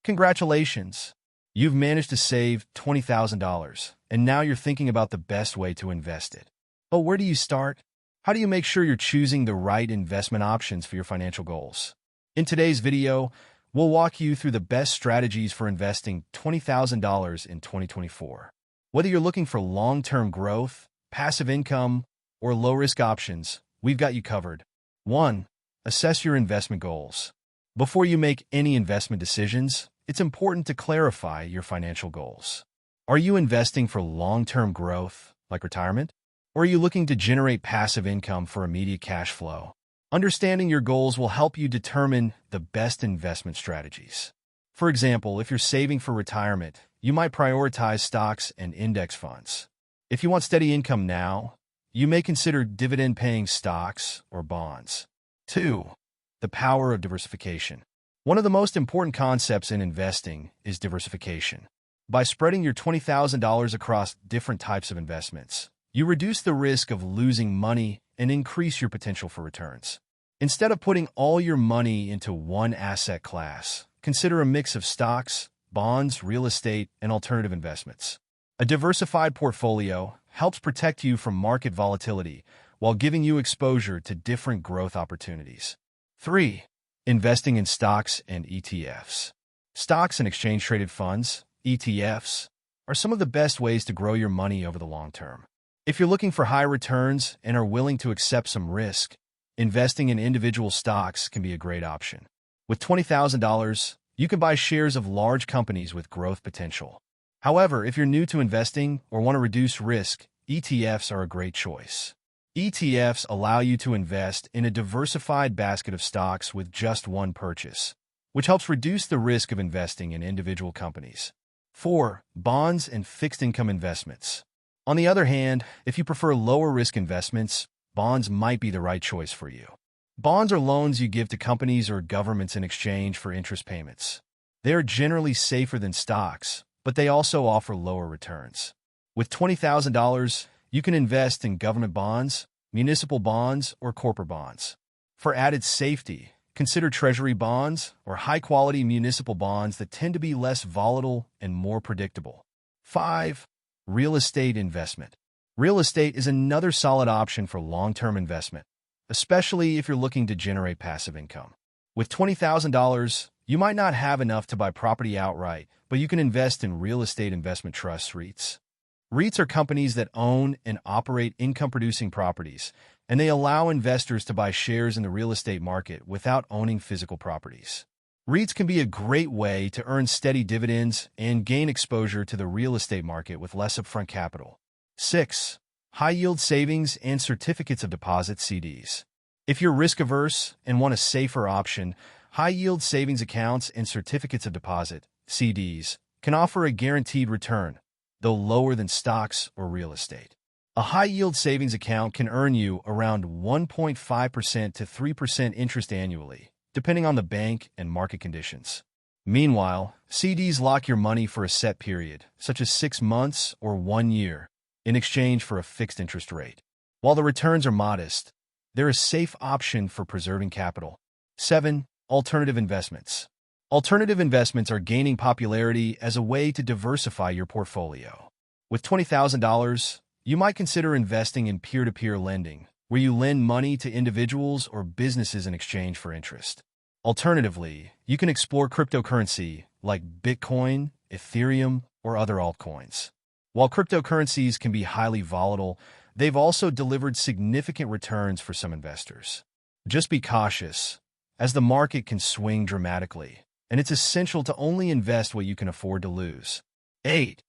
Congratulations! You've managed to save $20,000, and now you're thinking about the best way to invest it. But where do you start? How do you make sure you're choosing the right investment options for your financial goals? In today's video, we'll walk you through the best strategies for investing $20,000 in 2024. Whether you're looking for long-term growth, passive income, or low-risk options, we've got you covered. 1. Assess your investment goals. Before you make any investment decisions, it's important to clarify your financial goals. Are you investing for long-term growth, like retirement? Or are you looking to generate passive income for immediate cash flow? Understanding your goals will help you determine the best investment strategies. For example, if you're saving for retirement, you might prioritize stocks and index funds. If you want steady income now, you may consider dividend-paying stocks or bonds. 2. The power of diversification. One of the most important concepts in investing is diversification. By spreading your $20,000 across different types of investments, you reduce the risk of losing money and increase your potential for returns. Instead of putting all your money into one asset class, consider a mix of stocks, bonds, real estate, and alternative investments. A diversified portfolio helps protect you from market volatility while giving you exposure to different growth opportunities. 3. Investing in stocks and ETFs. Stocks and exchange-traded funds, ETFs, are some of the best ways to grow your money over the long term. If you're looking for high returns and are willing to accept some risk, investing in individual stocks can be a great option. With $20,000, you can buy shares of large companies with growth potential. However, if you're new to investing or want to reduce risk, ETFs are a great choice. ETFs allow you to invest in a diversified basket of stocks with just one purchase, which helps reduce the risk of investing in individual companies. 4. Bonds and fixed income investments. On the other hand, if you prefer lower-risk investments, bonds might be the right choice for you. Bonds are loans you give to companies or governments in exchange for interest payments. They are generally safer than stocks, but they also offer lower returns. With $20,000, you can invest in government bonds, municipal bonds, or corporate bonds. For added safety, consider treasury bonds or high-quality municipal bonds that tend to be less volatile and more predictable. 5. Real estate investment. Real estate is another solid option for long-term investment, especially if you're looking to generate passive income. With $20,000, you might not have enough to buy property outright, but you can invest in real estate investment trusts, REITs. REITs are companies that own and operate income-producing properties, and they allow investors to buy shares in the real estate market without owning physical properties. REITs can be a great way to earn steady dividends and gain exposure to the real estate market with less upfront capital. 6. High-yield savings and certificates of deposit, CDs. If you're risk-averse and want a safer option, high-yield savings accounts and certificates of deposit, CDs, can offer a guaranteed return, though lower than stocks or real estate. A high-yield savings account can earn you around 1.5% to 3% interest annually, depending on the bank and market conditions. Meanwhile, CDs lock your money for a set period, such as 6 months or 1 year, in exchange for a fixed interest rate. While the returns are modest, they're a safe option for preserving capital. 7. Alternative investments. Alternative investments are gaining popularity as a way to diversify your portfolio. With $20,000, you might consider investing in peer-to-peer lending, where you lend money to individuals or businesses in exchange for interest. Alternatively, you can explore cryptocurrency like Bitcoin, Ethereum, or other altcoins. While cryptocurrencies can be highly volatile, they've also delivered significant returns for some investors. Just be cautious, as the market can swing dramatically, and it's essential to only invest what you can afford to lose. 8.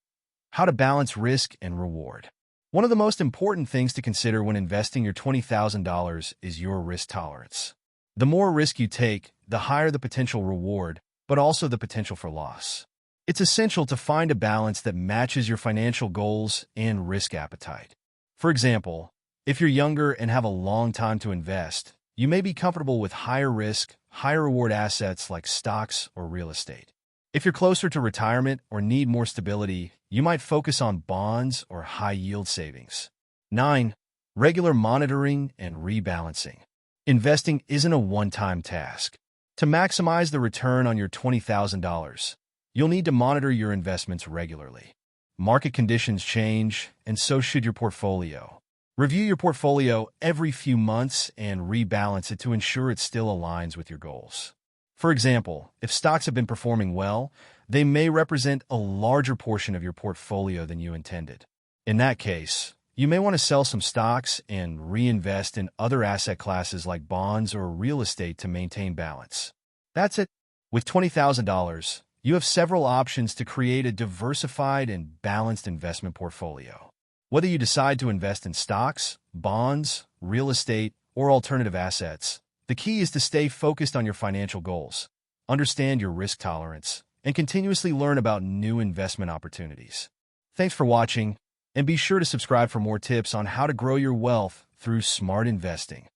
How to balance risk and reward. One of the most important things to consider when investing your $20,000 is your risk tolerance. The more risk you take, the higher the potential reward, but also the potential for loss. It's essential to find a balance that matches your financial goals and risk appetite. For example, if you're younger and have a long time to invest, you may be comfortable with higher risk, higher reward assets like stocks or real estate. If you're closer to retirement or need more stability, you might focus on bonds or high-yield savings. 9. Regular monitoring and rebalancing. Investing isn't a one-time task. To maximize the return on your $20,000, You'll need to monitor your investments regularly. Market conditions change, and so should your portfolio. Review your portfolio every few months and rebalance it to ensure it still aligns with your goals. For example, if stocks have been performing well, they may represent a larger portion of your portfolio than you intended. In that case, you may want to sell some stocks and reinvest in other asset classes like bonds or real estate to maintain balance. That's it. With $20,000, you have several options to create a diversified and balanced investment portfolio. Whether you decide to invest in stocks, bonds, real estate, or alternative assets, the key is to stay focused on your financial goals, understand your risk tolerance, and continuously learn about new investment opportunities. Thanks for watching, and be sure to subscribe for more tips on how to grow your wealth through smart investing.